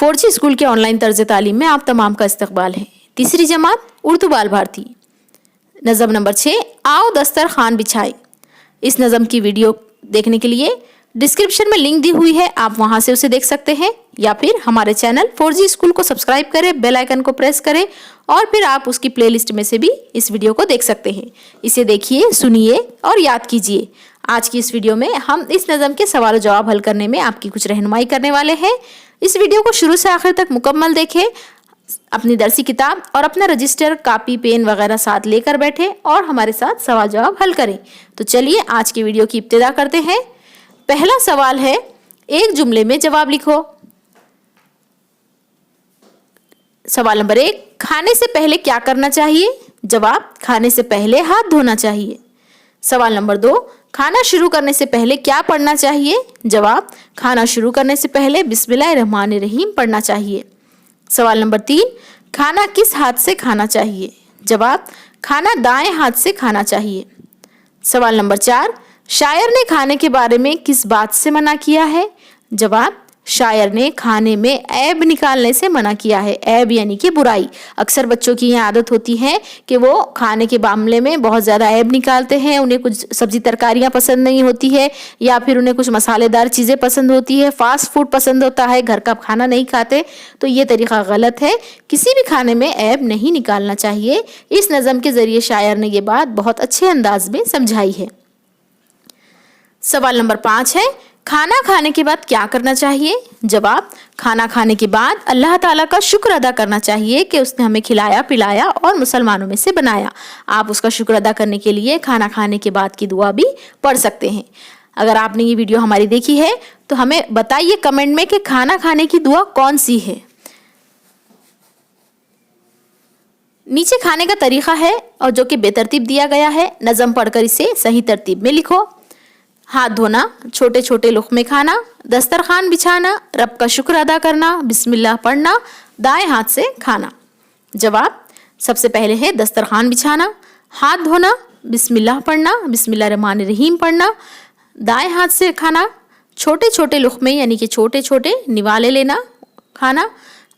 4G school के online तर्ज तालीम में आप तमाम का इस्तकबाल है। तीसरी जमात उर्दू बाल भारती। नज़म नंबर 6, आओ दस्तर खान बिछाए। इस नज़म की वीडियो देखने के लिए डिस्क्रिप्शन में लिंक दी हुई है, आप वहां से उसे देख सकते हैं, या फिर हमारे चैनल 4G स्कूल को सब्सक्राइब करें, बेल आइकन को प्रेस करें और फिर आप उसकी प्लेलिस्ट में से भी इस वीडियो को देख सकते हैं। इसे देखिए, सुनिए और याद कीजिए। आज की इस वीडियो में हम इस नज़म के सवाल जवाब हल करने में आपकी कुछ रहनुमाई करने वाले हैं। इस वीडियो को शुरू से आखिर तक मुकम्मल देखें, अपनी दरसी किताब और अपना रजिस्टर, कापी, पेन वगैरह साथ लेकर बैठे और हमारे साथ सवाल जवाब हल करें। तो चलिए आज की वीडियो की इब्तिदा करते हैं। पहला सवाल है, एक जुमले में जवाब लिखो। सवाल नंबर 1, खाने से पहले क्या करना चाहिए? जवाब, खाने से पहले हाथ धोना चाहिए। सवाल नंबर 2, खाना शुरू करने से पहले क्या पढ़ना चाहिए? जवाब, खाना शुरू करने से पहले बिस्मिल्लाहिर्रहमानिर्रहीम पढ़ना चाहिए। सवाल नंबर 3, खाना किस हाथ से खाना चाहिए? जवाब, खाना दाएं हाथ से खाना चाहिए। सवाल नंबर 4, शायर ने खाने के बारे में किस बात से मना किया है? जवाब, शायर ने खाने में ऐब निकालने से मना किया है। ऐब यानी कि बुराई। अक्सर बच्चों की यह आदत होती है कि वो खाने के मामले में बहुत ज़्यादा ऐब निकालते हैं। उन्हें कुछ सब्जी तरकारियां पसंद नहीं होती है, या फिर उन्हें कुछ मसालेदार चीज़ें पसंद होती है, फास्ट फूड पसंद होता है, घर का खाना नहीं खाते। तो ये तरीका गलत है। किसी भी खाने में ऐब नहीं निकालना चाहिए। इस नज़म के ज़रिए शायर ने ये बात बहुत अच्छे अंदाज में समझाई है। सवाल नंबर 5 है, खाना खाने के बाद क्या करना चाहिए? जवाब, खाना खाने के बाद अल्लाह ताला का शुक्र अदा करना चाहिए कि उसने हमें खिलाया पिलाया और मुसलमानों में से बनाया। आप उसका शुक्र अदा करने के लिए खाना खाने के बाद की दुआ भी पढ़ सकते हैं। अगर आपने ये वीडियो हमारी देखी है तो हमें बताइए कमेंट में कि खाना खाने की दुआ कौन सी है। नीचे खाने का तरीका है और जो कि बेतरतीब दिया गया है। नज़म पढ़कर इसे सही तरतीब में लिखो। हाथ धोना, छोटे छोटे लुक़मे खाना, दस्तरखान बिछाना, रब का शुक्र अदा करना, बिस्मिल्लाह पढ़ना, दाएं हाथ से खाना। जवाब, सबसे पहले है दस्तरखान बिछाना, हाथ धोना, बिस्मिल्लाह पढ़ना, बिस्मिल्लाहिर्रहमानिर्रहीम पढ़ना, दाएं हाथ से खाना, छोटे छोटे लुक़मे यानी कि छोटे छोटे निवाले लेना खाना,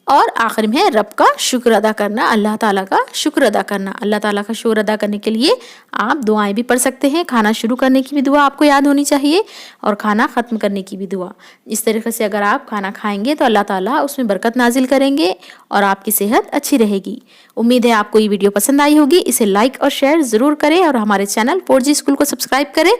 और आखिर में है रब का शुक्र अदा करना, अल्लाह ताला का शुक्र अदा करना। अल्लाह ताला का शुक्र अदा करने के लिए आप दुआएं भी पढ़ सकते हैं। खाना शुरू करने की भी दुआ आपको याद होनी चाहिए और खाना ख़त्म करने की भी दुआ। इस तरीके से अगर आप खाना खाएंगे तो अल्लाह ताला उसमें बरकत नाजिल करेंगे और आपकी सेहत अच्छी रहेगी। उम्मीद है आपको ये वीडियो पसंद आई होगी। इसे लाइक और शेयर ज़रूर करें और हमारे चैनल 4G स्कूल को सब्सक्राइब करें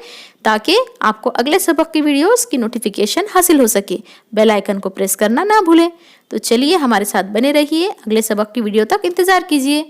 ताकि आपको अगले सबक की वीडियोस की नोटिफिकेशन हासिल हो सके। बेल आइकन को प्रेस करना ना भूलें। तो चलिए हमारे साथ बने रहिए, अगले सबक की वीडियो तक इंतज़ार कीजिए।